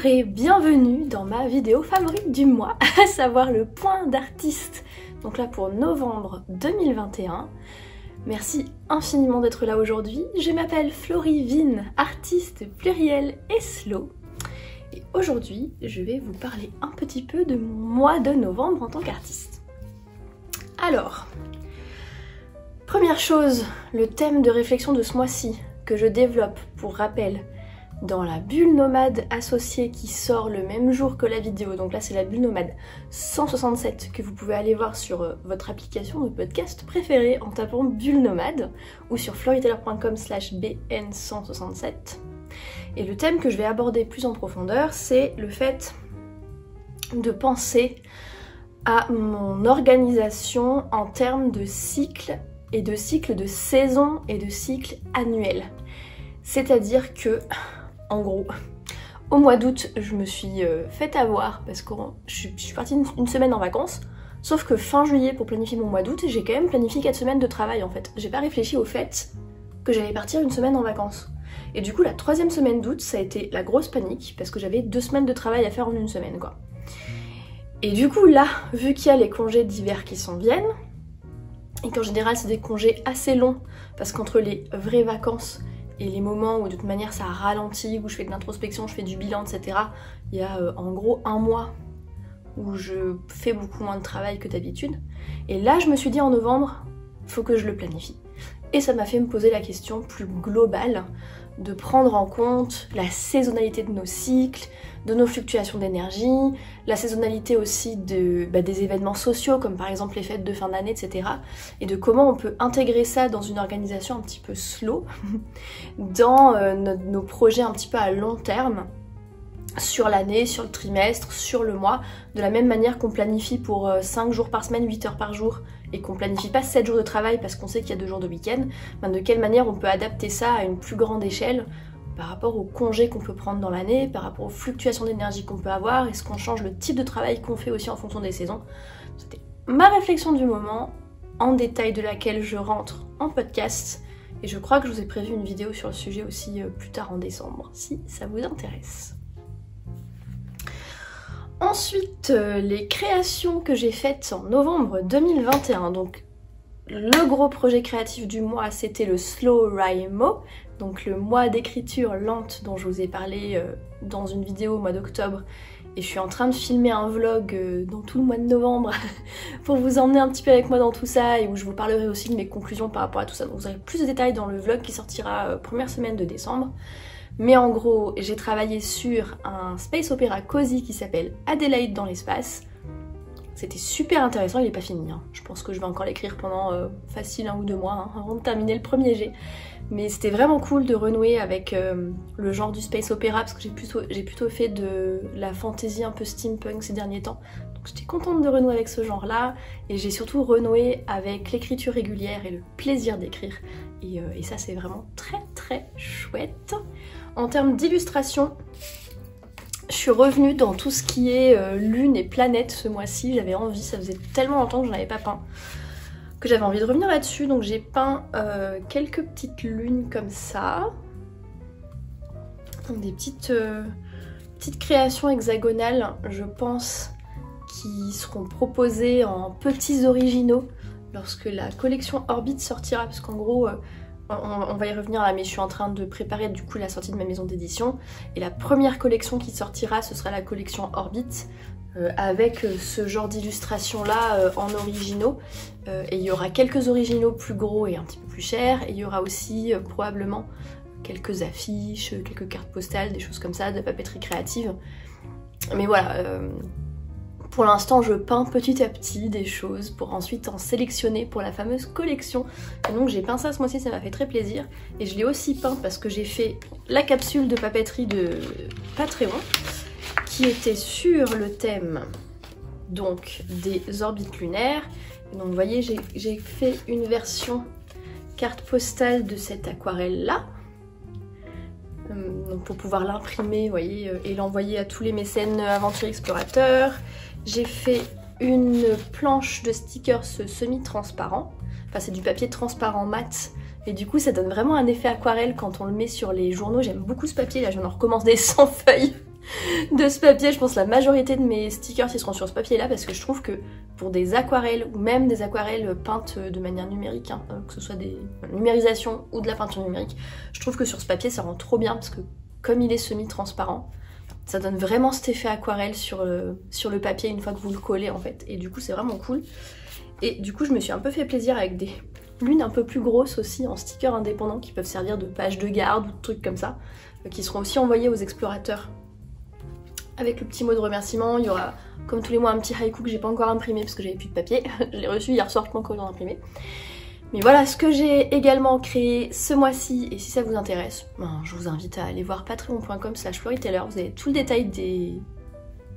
et bienvenue dans ma vidéo favorite du mois, à savoir le point d'artiste. Donc là pour novembre 2021. Merci infiniment d'être là aujourd'hui. Je m'appelle Florivine, artiste pluriel et slow. Et aujourd'hui, je vais vous parler un petit peu de mon mois de novembre en tant qu'artiste. Alors, première chose, le thème de réflexion de ce mois-ci que je développe, pour rappel, dans la bulle nomade associée qui sort le même jour que la vidéo. Donc là c'est la bulle nomade 167 que vous pouvez aller voir sur votre application de podcast préférée en tapant bulle nomade ou sur floritaylor.com/bn167. Et le thème que je vais aborder plus en profondeur, c'est le fait de penser à mon organisation en termes de cycle et de cycle de saison et de cycle annuel. C'est-à-dire que, en gros, au mois d'août, je me suis fait avoir parce que je suis partie une semaine en vacances, sauf que fin juillet, pour planifier mon mois d'août, j'ai quand même planifié 4 semaines de travail en fait. J'ai pas réfléchi au fait que j'allais partir une semaine en vacances. Et du coup, la 3e semaine d'août, ça a été la grosse panique parce que j'avais 2 semaines de travail à faire en une semaine quoi. Et du coup là, vu qu'il y a les congés d'hiver qui s'en viennent, et qu'en général c'est des congés assez longs, parce qu'entre les vraies vacances et les moments où de toute manière ça ralentit, où je fais de l'introspection, je fais du bilan, etc. Il y a en gros un mois où je fais beaucoup moins de travail que d'habitude. Et là je me suis dit en novembre, faut que je le planifie. Et ça m'a fait me poser la question plus globale de prendre en compte la saisonnalité de nos cycles, de nos fluctuations d'énergie, la saisonnalité aussi des événements sociaux comme par exemple les fêtes de fin d'année, etc. Et de comment on peut intégrer ça dans une organisation un petit peu slow, dans nos projets un petit peu à long terme, sur l'année, sur le trimestre, sur le mois, de la même manière qu'on planifie pour 5 jours par semaine, 8 heures par jour, et qu'on planifie pas 7 jours de travail parce qu'on sait qu'il y a 2 jours de week-end, de quelle manière on peut adapter ça à une plus grande échelle par rapport aux congés qu'on peut prendre dans l'année, par rapport aux fluctuations d'énergie qu'on peut avoir, est-ce qu'on change le type de travail qu'on fait aussi en fonction des saisons. C'était ma réflexion du moment, en détail de laquelle je rentre en podcast, et je crois que je vous ai prévu une vidéo sur le sujet aussi plus tard en décembre, si ça vous intéresse. Ensuite, les créations que j'ai faites en novembre 2021. Donc, le gros projet créatif du mois, c'était le Slow Raimo, donc le mois d'écriture lente dont je vous ai parlé dans une vidéo au mois d'octobre. Et je suis en train de filmer un vlog dans tout le mois de novembre pour vous emmener un petit peu avec moi dans tout ça et où je vous parlerai aussi de mes conclusions par rapport à tout ça. Donc vous aurez plus de détails dans le vlog qui sortira première semaine de décembre. Mais en gros, j'ai travaillé sur un space opéra cosy qui s'appelle Adélaïde dans l'espace. C'était super intéressant, il n'est pas fini. Hein. Je pense que je vais encore l'écrire pendant facile 1 ou 2 mois avant de terminer le premier jet. Mais c'était vraiment cool de renouer avec le genre du space opéra parce que j'ai plutôt fait de la fantasy un peu steampunk ces derniers temps. Donc j'étais contente de renouer avec ce genre-là et j'ai surtout renoué avec l'écriture régulière et le plaisir d'écrire. Et ça c'est vraiment très très chouette. En termes d'illustration, je suis revenue dans tout ce qui est lune et planète ce mois-ci. J'avais envie, ça faisait tellement longtemps que je n'avais pas peint, que j'avais envie de revenir là-dessus. Donc j'ai peint quelques petites lunes comme ça. Des petites créations hexagonales, je pense, qui seront proposées en petits originaux lorsque la collection Orbit sortira. Parce qu'en gros... on va y revenir là, mais je suis en train de préparer du coup la sortie de ma maison d'édition. Et la première collection qui sortira, ce sera la collection Orbit, avec ce genre d'illustration là en originaux. Et il y aura quelques originaux plus gros et un petit peu plus chers. Et il y aura aussi probablement quelques affiches, quelques cartes postales, des choses comme ça, de papeterie créative. Mais voilà... pour l'instant, je peins petit à petit des choses pour ensuite en sélectionner pour la fameuse collection. Et donc j'ai peint ça ce mois-ci, ça m'a fait très plaisir. Et je l'ai aussi peint parce que j'ai fait la capsule de papeterie de Patreon qui était sur le thème donc des orbites lunaires. Et donc vous voyez, j'ai fait une version carte postale de cette aquarelle-là. Donc pour pouvoir l'imprimer, vous voyez, et l'envoyer à tous les mécènes aventuriers explorateurs. J'ai fait une planche de stickers semi-transparent, enfin c'est du papier transparent mat, et du coup ça donne vraiment un effet aquarelle quand on le met sur les journaux. J'aime beaucoup ce papier, là je viens d'en recommander 100 feuilles, de ce papier. Je pense que la majorité de mes stickers ils seront sur ce papier là, parce que je trouve que pour des aquarelles ou même des aquarelles peintes de manière numérique, hein, que ce soit des numérisations ou de la peinture numérique, je trouve que sur ce papier ça rend trop bien, parce que comme il est semi-transparent, ça donne vraiment cet effet aquarelle sur le papier une fois que vous le collez en fait, et du coup c'est vraiment cool. Et du coup je me suis un peu fait plaisir avec des lunes un peu plus grosses aussi en stickers indépendants qui peuvent servir de page de garde ou de trucs comme ça, qui seront aussi envoyés aux explorateurs. Avec le petit mot de remerciement, il y aura comme tous les mois un petit haïku que j'ai pas encore imprimé parce que j'avais plus de papier. Je l'ai reçu hier soir, je peux encore l'imprimer. Mais voilà ce que j'ai également créé ce mois-ci, et si ça vous intéresse, ben, je vous invite à aller voir patreon.com/floryteller. Vous avez tout le détail des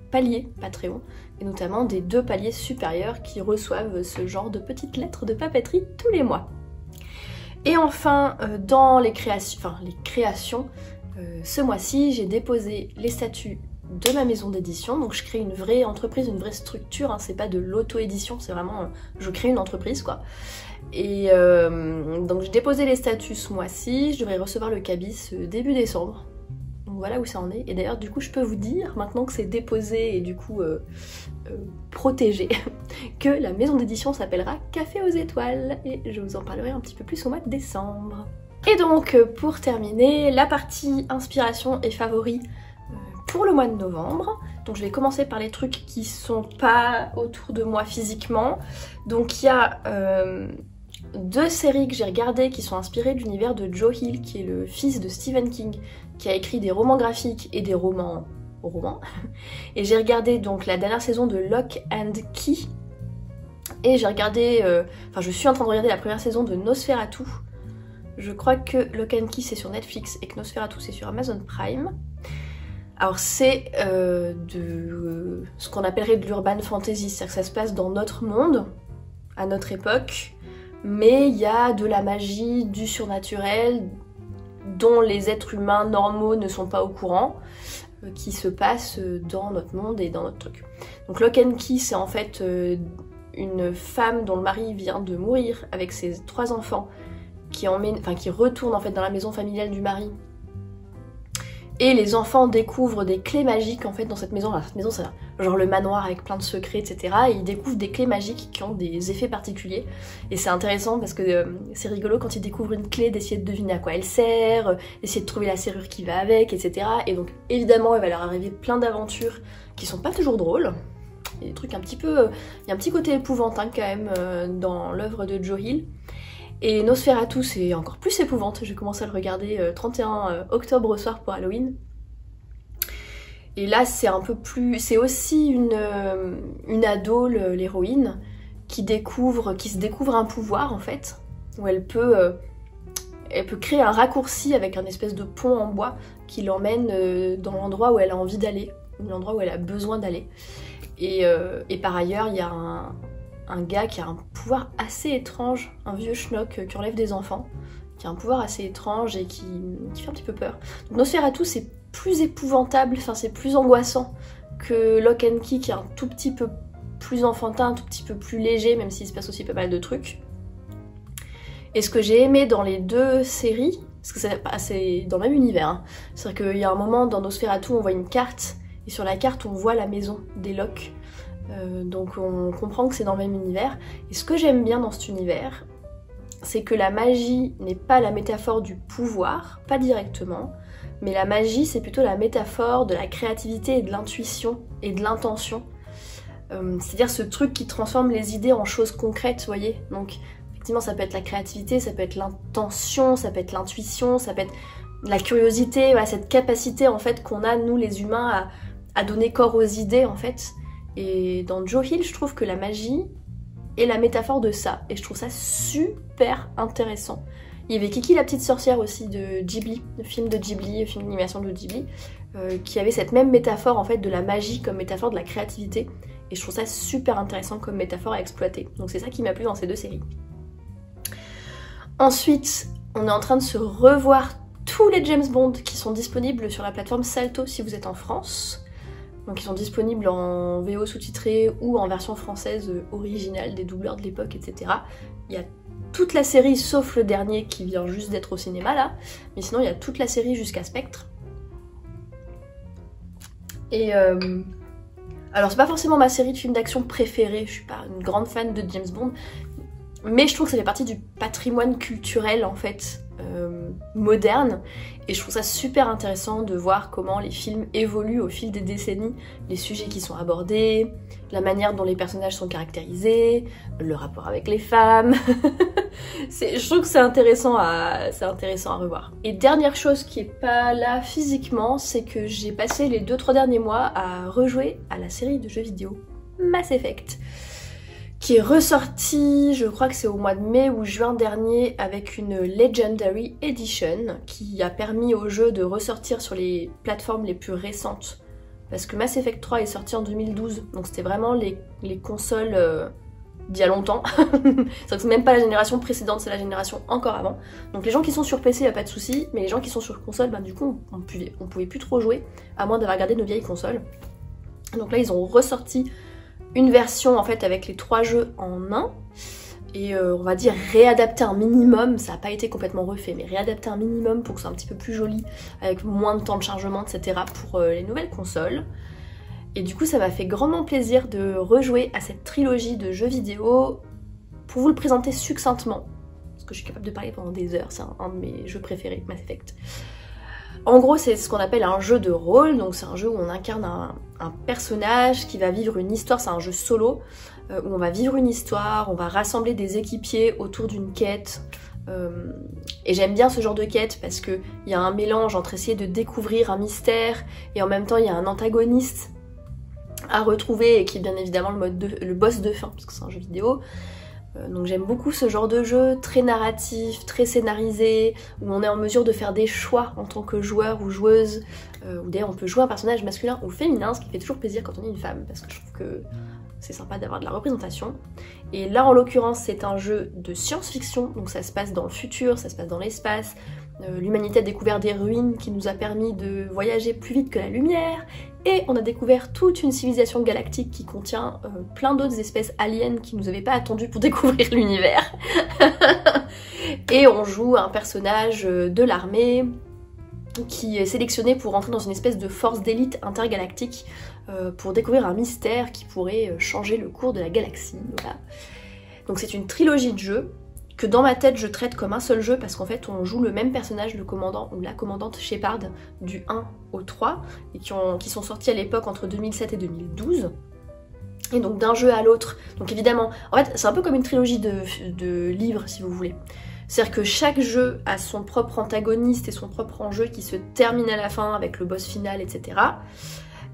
paliers Patreon, et notamment des 2 paliers supérieurs qui reçoivent ce genre de petites lettres de papeterie tous les mois. Et enfin, dans les créations, ce mois-ci, j'ai déposé les statuts de ma maison d'édition. Donc je crée une vraie entreprise, une vraie structure, hein, c'est pas de l'auto-édition, c'est vraiment je crée une entreprise quoi. Et donc j'ai déposé les statuts ce mois-ci, je devrais recevoir le cabis début décembre. Donc voilà où ça en est. Et d'ailleurs du coup je peux vous dire, maintenant que c'est déposé et du coup protégé, que la maison d'édition s'appellera Café aux étoiles, et je vous en parlerai un petit peu plus au mois de décembre. Et donc pour terminer, la partie inspiration et favoris pour le mois de novembre. Donc je vais commencer par les trucs qui sont pas autour de moi physiquement. Donc il y a 2 séries que j'ai regardées qui sont inspirées de l'univers de Joe Hill, qui est le fils de Stephen King, qui a écrit des romans graphiques et des romans. Et j'ai regardé donc la dernière saison de Lock and Key. Et j'ai regardé, je suis en train de regarder la première saison de Nosferatu. Je crois que Lock and Key c'est sur Netflix et que Nosferatu c'est sur Amazon Prime. Alors c'est de ce qu'on appellerait de l'urban fantasy, c'est-à-dire que ça se passe dans notre monde, à notre époque, mais il y a de la magie, du surnaturel, dont les êtres humains normaux ne sont pas au courant, qui se passe dans notre monde et dans notre truc. Donc Lock and Key, c'est en fait une femme dont le mari vient de mourir avec ses 3 enfants, qui retourne en fait dans la maison familiale du mari. Et les enfants découvrent des clés magiques en fait dans cette maison. Alors, cette maison c'est genre le manoir avec plein de secrets, etc. Et ils découvrent des clés magiques qui ont des effets particuliers. Et c'est intéressant parce que c'est rigolo quand ils découvrent une clé d'essayer de deviner à quoi elle sert, d'essayer de trouver la serrure qui va avec, etc. Et donc évidemment il va leur arriver plein d'aventures qui sont pas toujours drôles. Il y a des trucs un petit peu... il y a un petit côté épouvantin quand même dans l'œuvre de Joe Hill. Et Nosferatu c'est encore plus épouvante, j'ai commencé à le regarder 31 octobre au soir pour Halloween. Et là c'est un peu plus... c'est aussi une ado, l'héroïne, qui se découvre un pouvoir en fait, où elle peut créer un raccourci avec un espèce de pont en bois qui l'emmène dans l'endroit où elle a envie d'aller, ou l'endroit où elle a besoin d'aller. Et par ailleurs il y a un gars qui a un pouvoir assez étrange, un vieux schnock qui enlève des enfants, qui a un pouvoir assez étrange et qui fait un petit peu peur. Donc Nosferatu c'est plus épouvantable, enfin c'est plus angoissant que Lock and Key qui est un tout petit peu plus enfantin, un tout petit peu plus léger, même s'il se passe aussi pas mal de trucs. Et ce que j'ai aimé dans les 2 séries, parce que c'est dans le même univers, hein, c'est-à-dire qu'il y a un moment dans Nosferatu on voit une carte, et sur la carte on voit la maison des Locke. Donc on comprend que c'est dans le même univers. Et ce que j'aime bien dans cet univers, c'est que la magie n'est pas la métaphore du pouvoir, pas directement, mais la magie c'est plutôt la métaphore de la créativité et de l'intuition et de l'intention. C'est-à-dire ce truc qui transforme les idées en choses concrètes, vous voyez. Donc effectivement ça peut être la créativité, ça peut être l'intention, ça peut être l'intuition, ça peut être la curiosité, voilà, cette capacité en fait qu'on a nous les humains à donner corps aux idées en fait. Et dans Joe Hill, je trouve que la magie est la métaphore de ça. Et je trouve ça super intéressant. Il y avait Kiki la petite sorcière aussi de Ghibli, le film de Ghibli, le film d'animation de Ghibli, qui avait cette même métaphore en fait de la magie comme métaphore de la créativité. Et je trouve ça super intéressant comme métaphore à exploiter. Donc c'est ça qui m'a plu dans ces 2 séries. Ensuite, on est en train de se revoir tous les James Bond qui sont disponibles sur la plateforme Salto si vous êtes en France. Donc ils sont disponibles en VO sous-titré ou en version française originale des doubleurs de l'époque, etc. Il y a toute la série sauf le dernier qui vient juste d'être au cinéma là, mais sinon il y a toute la série jusqu'à Spectre. Et alors c'est pas forcément ma série de films d'action préférée, je suis pas une grande fan de James Bond, mais je trouve que ça fait partie du patrimoine culturel en fait moderne, et je trouve ça super intéressant de voir comment les films évoluent au fil des décennies, les sujets qui sont abordés, la manière dont les personnages sont caractérisés, le rapport avec les femmes. Je trouve que c'est intéressant à revoir. Et dernière chose qui est pas là physiquement, c'est que j'ai passé les 2-3 derniers mois à rejouer à la série de jeux vidéo Mass Effect, qui est ressorti, je crois que c'est au mois de mai ou juin dernier, avec une Legendary Edition qui a permis au jeu de ressortir sur les plateformes les plus récentes. Parce que Mass Effect 3 est sorti en 2012, donc c'était vraiment les consoles d'il y a longtemps. C'est même pas la génération précédente, c'est la génération encore avant. Donc les gens qui sont sur PC, y a pas de souci, mais les gens qui sont sur console, du coup on pouvait plus trop jouer, à moins d'avoir gardé nos vieilles consoles. Donc là ils ont ressorti une version en fait avec les 3 jeux en un, et on va dire réadapter un minimum, ça n'a pas été complètement refait, mais réadapter un minimum pour que ce soit un petit peu plus joli, avec moins de temps de chargement, etc. pour les nouvelles consoles. Et du coup ça m'a fait grandement plaisir de rejouer à cette trilogie de jeux vidéo pour vous le présenter succinctement, parce que je suis capable de parler pendant des heures, c'est un de mes jeux préférés, Mass Effect. En gros, c'est ce qu'on appelle un jeu de rôle, donc c'est un jeu où on incarne un personnage qui va vivre une histoire, c'est un jeu solo, où on va vivre une histoire, on va rassembler des équipiers autour d'une quête, et j'aime bien ce genre de quête parce qu'il y a un mélange entre essayer de découvrir un mystère, et en même temps il y a un antagoniste à retrouver, et qui est bien évidemment le boss de fin, parce que c'est un jeu vidéo. Donc j'aime beaucoup ce genre de jeu, très narratif, très scénarisé, où on est en mesure de faire des choix en tant que joueur ou joueuse, où d'ailleurs on peut jouer un personnage masculin ou féminin, ce qui fait toujours plaisir quand on est une femme, parce que je trouve que c'est sympa d'avoir de la représentation. Et là en l'occurrence c'est un jeu de science-fiction, donc ça se passe dans le futur, ça se passe dans l'espace. L'humanité a découvert des ruines qui nous a permis de voyager plus vite que la lumière, et on a découvert toute une civilisation galactique qui contient plein d'autres espèces aliens qui nous avaient pas attendu pour découvrir l'univers. Et on joue un personnage de l'armée qui est sélectionné pour rentrer dans une espèce de force d'élite intergalactique pour découvrir un mystère qui pourrait changer le cours de la galaxie. Voilà. Donc c'est une trilogie de jeux que dans ma tête je traite comme un seul jeu, parce qu'en fait on joue le même personnage, le commandant ou la commandante Shepard, du 1 au 3, et qui sont sortis à l'époque entre 2007 et 2012. Et donc d'un jeu à l'autre, donc évidemment, en fait c'est un peu comme une trilogie de livres si vous voulez. C'est-à-dire que chaque jeu a son propre antagoniste et son propre enjeu qui se termine à la fin avec le boss final, etc.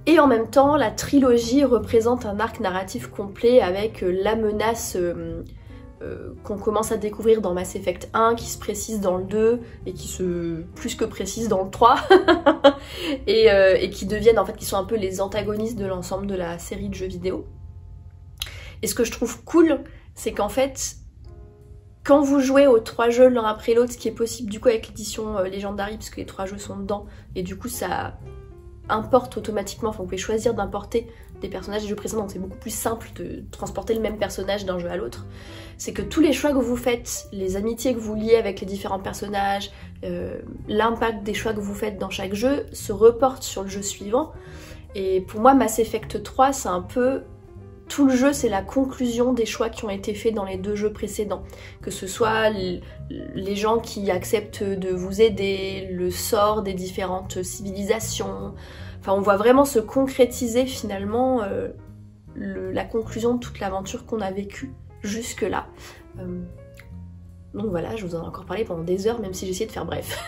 Et en même temps, la trilogie représente un arc narratif complet avec la menace qu'on commence à découvrir dans Mass Effect 1, qui se précise dans le 2 et qui se plus que précise dans le 3 et qui deviennent en fait, qui sont un peu les antagonistes de l'ensemble de la série de jeux vidéo. Et ce que je trouve cool, c'est qu'en fait, quand vous jouez aux 3 jeux l'un après l'autre, ce qui est possible du coup avec l'édition Legendary, puisque les 3 jeux sont dedans, et du coup ça importe automatiquement, enfin vous pouvez choisir d'importer des personnages des jeux précédents, donc c'est beaucoup plus simple de transporter le même personnage d'un jeu à l'autre. C'est que tous les choix que vous faites, les amitiés que vous liez avec les différents personnages, l'impact des choix que vous faites dans chaque jeu se reporte sur le jeu suivant. Et pour moi Mass Effect 3 c'est un peu... Tout le jeu c'est la conclusion des choix qui ont été faits dans les 2 jeux précédents. Que ce soit les gens qui acceptent de vous aider, le sort des différentes civilisations. Enfin on voit vraiment se concrétiser finalement la conclusion de toute l'aventure qu'on a vécue jusque là. Donc voilà, je vous en ai encore parlé pendant des heures, même si j'essayais de faire bref.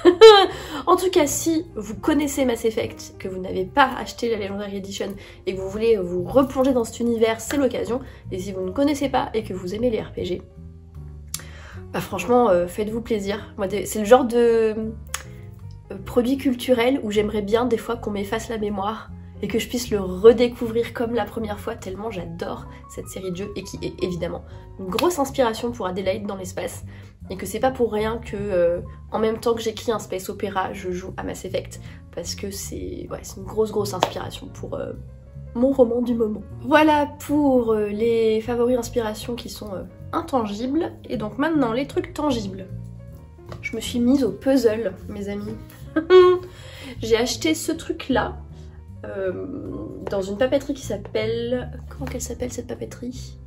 En tout cas, si vous connaissez Mass Effect, que vous n'avez pas acheté la Legendary Edition et que vous voulez vous replonger dans cet univers, c'est l'occasion. Et si vous ne connaissez pas et que vous aimez les RPG, bah franchement, faites-vous plaisir. C'est le genre de produit culturel où j'aimerais bien des fois qu'on m'efface la mémoire et que je puisse le redécouvrir comme la première fois, tellement j'adore cette série de jeux, et qui est évidemment une grosse inspiration pour Adélaïde dans l'espace, et que c'est pas pour rien que en même temps que j'écris un space opéra, je joue à Mass Effect, parce que c'est une grosse inspiration pour mon roman du moment. Voilà pour les favoris inspirations qui sont intangibles, et donc maintenant les trucs tangibles. Je me suis mise au puzzle, mes amis. J'ai acheté ce truc là, dans une papeterie qui s'appelle... Comment qu'elle s'appelle cette papeterie?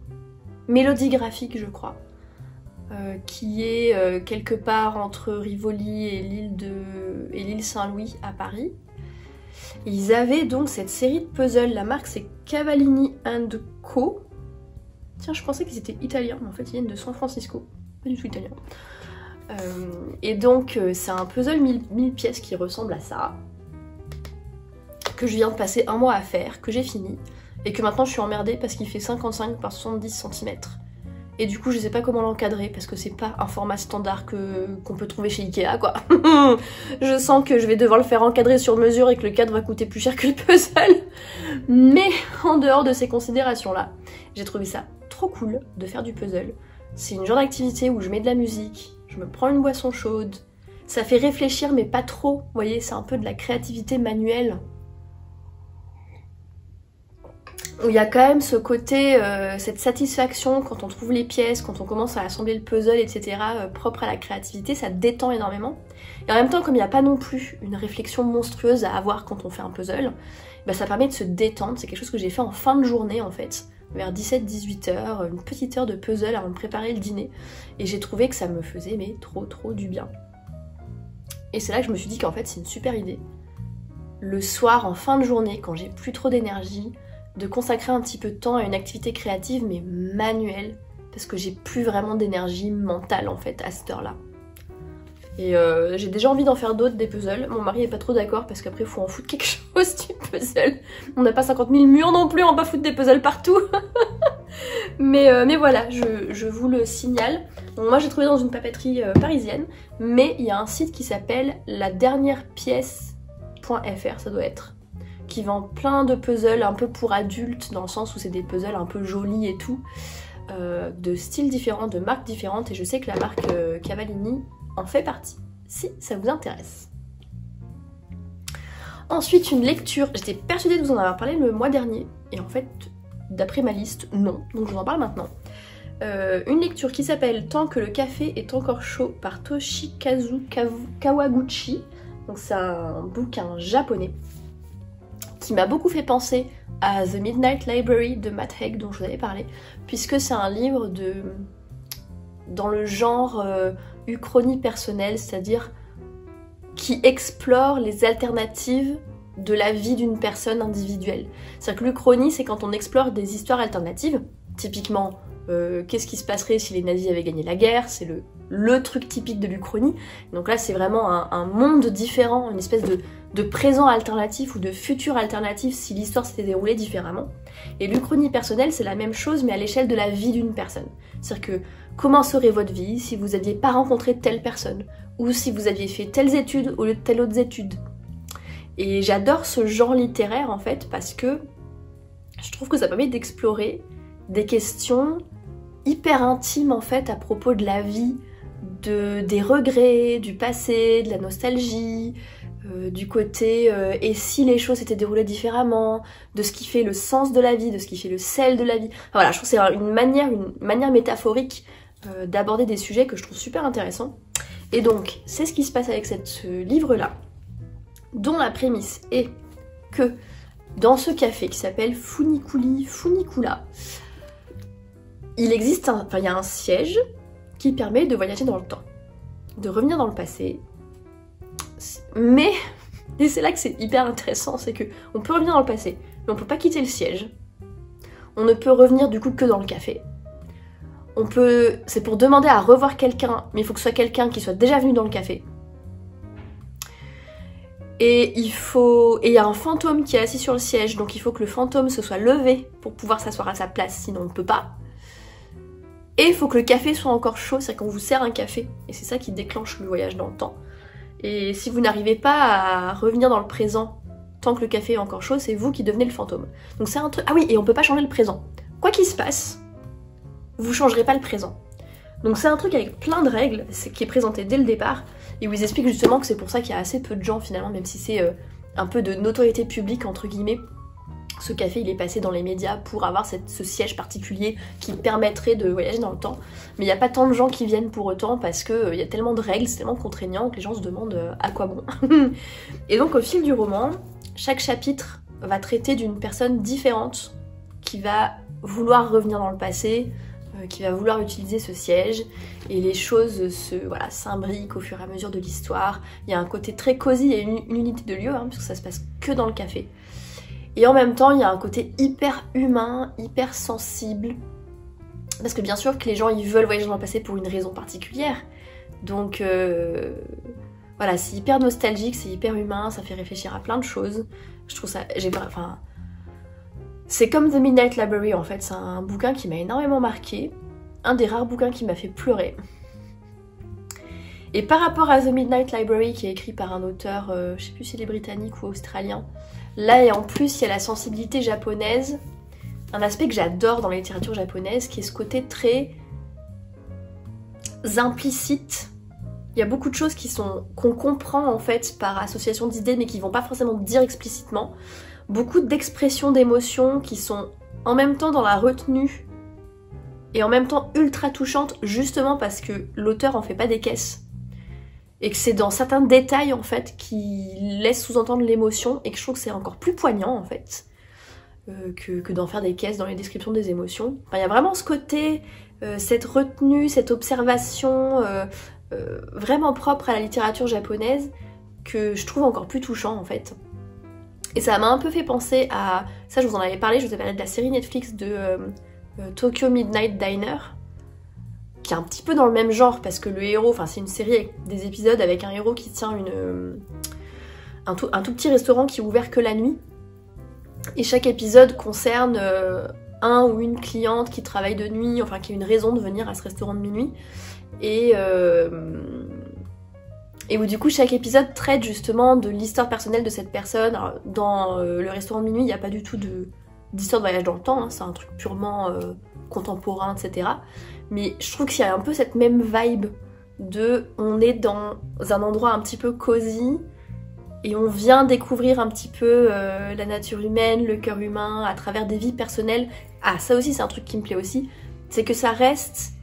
Mélodie Graphique, je crois. Qui est quelque part entre Rivoli et l'île Saint-Louis à Paris. Et ils avaient donc cette série de puzzles, la marque c'est Cavallini & Co. Tiens, je pensais qu'ils étaient italiens, mais en fait ils viennent de San Francisco, pas du tout italiens. Et donc c'est un puzzle 1000 pièces qui ressemble à ça, que je viens de passer 1 mois à faire, que j'ai fini, et que maintenant je suis emmerdée parce qu'il fait 55 par 70 cm. Et du coup je sais pas comment l'encadrer parce que c'est pas un format standard qu'on peut trouver chez Ikea quoi. Je sens que je vais devoir le faire encadrer sur mesure et que le cadre va coûter plus cher que le puzzle. Mais en dehors de ces considérations là, j'ai trouvé ça trop cool de faire du puzzle. C'est une genre d'activité où je mets de la musique, je me prends une boisson chaude, ça fait réfléchir mais pas trop, vous voyez, c'est un peu de la créativité manuelle. Où il y a quand même ce côté, cette satisfaction quand on trouve les pièces, quand on commence à assembler le puzzle, etc. Propre à la créativité, ça détend énormément. Et en même temps, comme il n'y a pas non plus une réflexion monstrueuse à avoir quand on fait un puzzle, bah ça permet de se détendre. C'est quelque chose que j'ai fait en fin de journée en fait, vers 17-18 heures, une petite heure de puzzle avant de préparer le dîner. Et j'ai trouvé que ça me faisait mais trop du bien. Et c'est là que je me suis dit qu'en fait c'est une super idée. Le soir, en fin de journée, quand j'ai plus trop d'énergie, de consacrer un petit peu de temps à une activité créative mais manuelle, parce que j'ai plus vraiment d'énergie mentale en fait à cette heure-là. Et j'ai déjà envie d'en faire d'autres des puzzles. Mon mari est pas trop d'accord parce qu'après faut en foutre quelque chose du puzzle. On n'a pas 50 000 murs non plus, on va pas foutre des puzzles partout. mais voilà, je vous le signale. Donc moi j'ai trouvé dans une papeterie parisienne, mais il y a un site qui s'appelle ladernierpièce.fr, ça doit être, qui vend plein de puzzles un peu pour adultes, dans le sens où c'est des puzzles un peu jolis et tout, de styles différents, de marques différentes, et je sais que la marque Cavallini en fait partie, si ça vous intéresse. Ensuite, une lecture. J'étais persuadée de vous en avoir parlé le mois dernier, et en fait, d'après ma liste, non, donc je vous en parle maintenant. Une lecture qui s'appelle Tant que le café est encore chaud par Toshikazu Kawaguchi, donc c'est un bouquin japonais, qui m'a beaucoup fait penser à The Midnight Library de Matt Haig dont je vous avais parlé, puisque c'est un livre dans le genre uchronie personnelle, c'est-à-dire qui explore les alternatives de la vie d'une personne individuelle. C'est-à-dire que l'uchronie, c'est quand on explore des histoires alternatives, typiquement qu'est-ce qui se passerait si les nazis avaient gagné la guerre, c'est le truc typique de l'uchronie. Donc là c'est vraiment un monde différent, une espèce de présent alternatif ou de futur alternatif si l'histoire s'était déroulée différemment. Et l'uchronie personnelle c'est la même chose mais à l'échelle de la vie d'une personne. C'est-à-dire que comment serait votre vie si vous n'aviez pas rencontré telle personne, ou si vous aviez fait telles études au lieu de telles autres études. Et j'adore ce genre littéraire en fait parce que je trouve que ça permet d'explorer des questions hyper intimes en fait à propos de la vie, des regrets, du passé, de la nostalgie, du côté et si les choses s'étaient déroulées différemment, de ce qui fait le sens de la vie, de ce qui fait le sel de la vie. Enfin, voilà, je trouve que c'est une manière métaphorique d'aborder des sujets que je trouve super intéressants. Et donc, c'est ce qui se passe avec ce livre-là, dont la prémisse est que dans ce café qui s'appelle Funicula, il existe il y a un siège qui permet de voyager dans le temps, de revenir dans le passé. Mais, et c'est là que c'est hyper intéressant, c'est que on peut revenir dans le passé, mais on peut pas quitter le siège. On ne peut revenir du coup que dans le café. C'est pour demander à revoir quelqu'un, mais il faut que ce soit quelqu'un qui soit déjà venu dans le café. Et il y a un fantôme qui est assis sur le siège, donc il faut que le fantôme se soit levé pour pouvoir s'asseoir à sa place, sinon on ne peut pas. Et il faut que le café soit encore chaud, c'est-à-dire qu'on vous sert un café, et c'est ça qui déclenche le voyage dans le temps. Et si vous n'arrivez pas à revenir dans le présent tant que le café est encore chaud, c'est vous qui devenez le fantôme. Donc c'est un truc... Ah oui, et on peut pas changer le présent. Quoi qu'il se passe, vous changerez pas le présent. Donc c'est un truc avec plein de règles, qui est présenté dès le départ, et où ils expliquent justement que c'est pour ça qu'il y a assez peu de gens finalement, même si c'est un peu de notoriété publique entre guillemets. Ce café il est passé dans les médias pour avoir ce siège particulier qui permettrait de voyager dans le temps. Mais il n'y a pas tant de gens qui viennent pour autant parce qu'il y a tellement de règles, c'est tellement contraignant que les gens se demandent à quoi bon. Et donc au fil du roman, chaque chapitre va traiter d'une personne différente qui va vouloir revenir dans le passé, qui va vouloir utiliser ce siège, et les choses s'imbriquent au fur et à mesure de l'histoire. Il y a un côté très cosy et une unité de lieu, puisque ça se passe que dans le café. Et en même temps, il y a un côté hyper humain, hyper sensible, parce que bien sûr que les gens ils veulent voyager dans le passé pour une raison particulière, donc voilà, c'est hyper nostalgique, c'est hyper humain, ça fait réfléchir à plein de choses. Je trouve ça, c'est comme The Midnight Library en fait, c'est un bouquin qui m'a énormément marqué, un des rares bouquins qui m'a fait pleurer. Et par rapport à The Midnight Library qui est écrit par un auteur, je sais plus si il est britannique ou australien, là et en plus il y a la sensibilité japonaise, un aspect que j'adore dans la littérature japonaise qui est ce côté très implicite. Il y a beaucoup de choses qu'on comprend en fait par association d'idées mais qui vont pas forcément dire explicitement. Beaucoup d'expressions d'émotions qui sont en même temps dans la retenue et en même temps ultra touchantes justement parce que l'auteur en fait pas des caisses. Et que c'est dans certains détails en fait qui laissent sous-entendre l'émotion et que je trouve que c'est encore plus poignant en fait que d'en faire des caisses dans les descriptions des émotions. Enfin, il y a vraiment ce côté, cette retenue, cette observation vraiment propre à la littérature japonaise que je trouve encore plus touchant en fait. Et ça m'a un peu fait penser à... Ça je vous en avais parlé, je vous avais parlé de la série Netflix de Tokyo Midnight Diner, qui est un petit peu dans le même genre parce que le héros, enfin c'est une série avec des épisodes avec un héros qui tient un tout petit restaurant qui est ouvert que la nuit. Et chaque épisode concerne un ou une cliente qui travaille de nuit, enfin qui a une raison de venir à ce restaurant de minuit. Et où du coup chaque épisode traite justement de l'histoire personnelle de cette personne. Alors, dans le restaurant de minuit, il n'y a pas du tout d'histoire de voyage dans le temps, c'est un truc purement contemporain, etc. Mais je trouve qu'il y a un peu cette même vibe de on est dans un endroit un petit peu cosy et on vient découvrir un petit peu la nature humaine, le cœur humain à travers des vies personnelles. Ah, ça aussi c'est un truc qui me plaît aussi, c'est que ça reste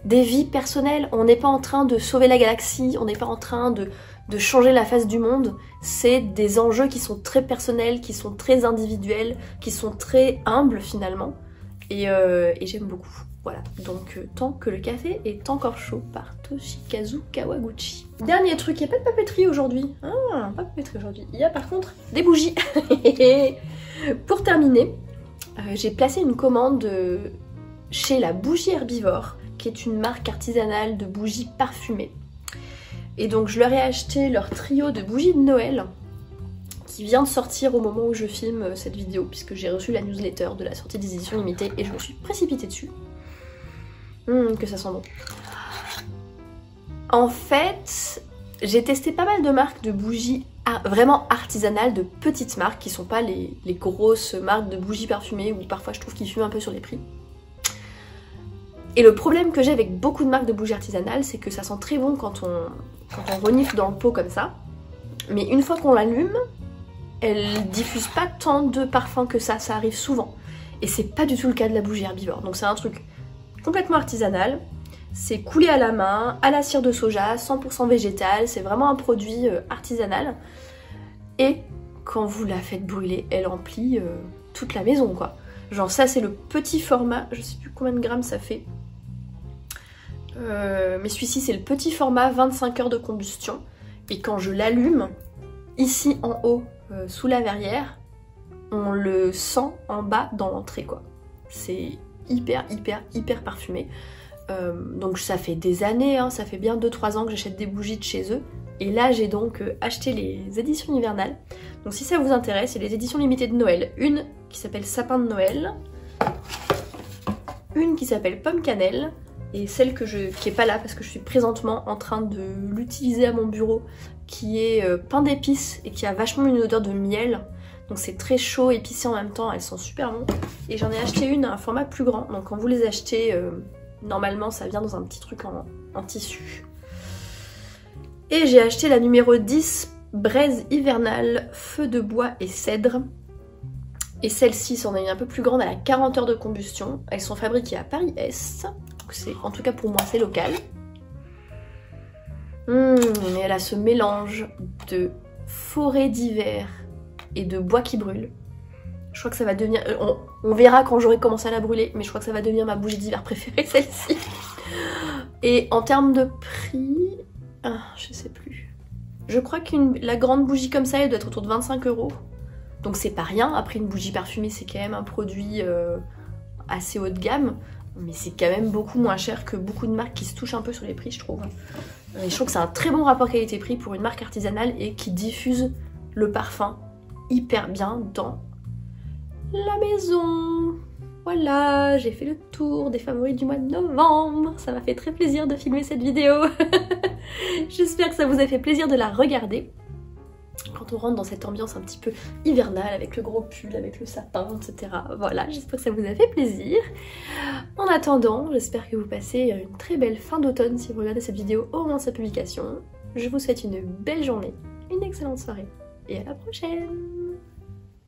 des vies personnelles. On n'est pas en train de sauver la galaxie, on n'est pas en train de changer la face du monde. C'est des enjeux qui sont très personnels, qui sont très individuels, qui sont très humbles finalement. Et j'aime beaucoup. Voilà, donc tant que le café est encore chaud par Toshikazu Kawaguchi. Dernier truc, il n'y a pas de papeterie aujourd'hui. Ah, pas de papeterie aujourd'hui. Il y a par contre des bougies. Pour terminer, j'ai placé une commande chez La Bougie Herbivore, qui est une marque artisanale de bougies parfumées. Et donc je leur ai acheté leur trio de bougies de Noël, qui vient de sortir au moment où je filme cette vidéo, puisque j'ai reçu la newsletter de la sortie des éditions limitées et je me suis précipitée dessus. Que ça sent bon. En fait, j'ai testé pas mal de marques de bougies vraiment artisanales, de petites marques, qui sont pas les grosses marques de bougies parfumées, où parfois je trouve qu'ils fument un peu sur les prix. Et le problème que j'ai avec beaucoup de marques de bougies artisanales, c'est que ça sent très bon quand on renifle dans le pot comme ça. Mais une fois qu'on l'allume, elle diffuse pas tant de parfum que ça arrive souvent. Et c'est pas du tout le cas de la bougie Herbivore. Donc c'est un truc complètement artisanal, c'est coulé à la main, à la cire de soja, 100% végétal, c'est vraiment un produit artisanal. Et quand vous la faites brûler, elle emplit toute la maison quoi. Genre ça c'est le petit format, je sais plus combien de grammes ça fait. Mais celui-ci c'est le petit format 25 heures de combustion. Et quand je l'allume, ici en haut, sous la verrière, on le sent en bas dans l'entrée quoi. C'est hyper parfumé. Donc ça fait des années, ça fait bien 2-3 ans que j'achète des bougies de chez eux. Et là j'ai donc acheté les éditions hivernales. Donc si ça vous intéresse, c'est les éditions limitées de Noël. Une qui s'appelle Sapin de Noël, une qui s'appelle Pomme Cannelle, et celle qui est pas là parce que je suis présentement en train de l'utiliser à mon bureau, qui est pain d'épices et qui a vachement une odeur de miel. Donc c'est très chaud, épicé en même temps, elles sont super bon. Et j'en ai acheté une à un format plus grand, donc quand vous les achetez, normalement ça vient dans un petit truc en tissu. Et j'ai acheté la numéro 10, braise hivernale, feu de bois et cèdre. Et celle-ci, c'en est une un peu plus grande, elle a 40 heures de combustion. Elles sont fabriquées à Paris-Est, en tout cas pour moi c'est local. Et elle a ce mélange de forêt d'hiver et de bois qui brûle. Je crois que ça va devenir... on verra quand j'aurai commencé à la brûler, mais je crois que ça va devenir ma bougie d'hiver préférée, celle-ci. Et en termes de prix... Ah, je sais plus. Je crois que la grande bougie comme ça, elle doit être autour de 25 €. Donc c'est pas rien. Après, une bougie parfumée, c'est quand même un produit assez haut de gamme. Mais c'est quand même beaucoup moins cher que beaucoup de marques qui se touchent un peu sur les prix, je trouve. Et je trouve que c'est un très bon rapport qualité-prix pour une marque artisanale et qui diffuse le parfum hyper bien dans la maison. Voilà, j'ai fait le tour des favoris du mois de novembre. Ça m'a fait très plaisir de filmer cette vidéo. J'espère que ça vous a fait plaisir de la regarder. Quand on rentre dans cette ambiance un petit peu hivernale, avec le gros pull, avec le sapin, etc. Voilà, j'espère que ça vous a fait plaisir. En attendant, j'espère que vous passez une très belle fin d'automne si vous regardez cette vidéo au moment de sa publication. Je vous souhaite une belle journée, une excellente soirée et à la prochaine!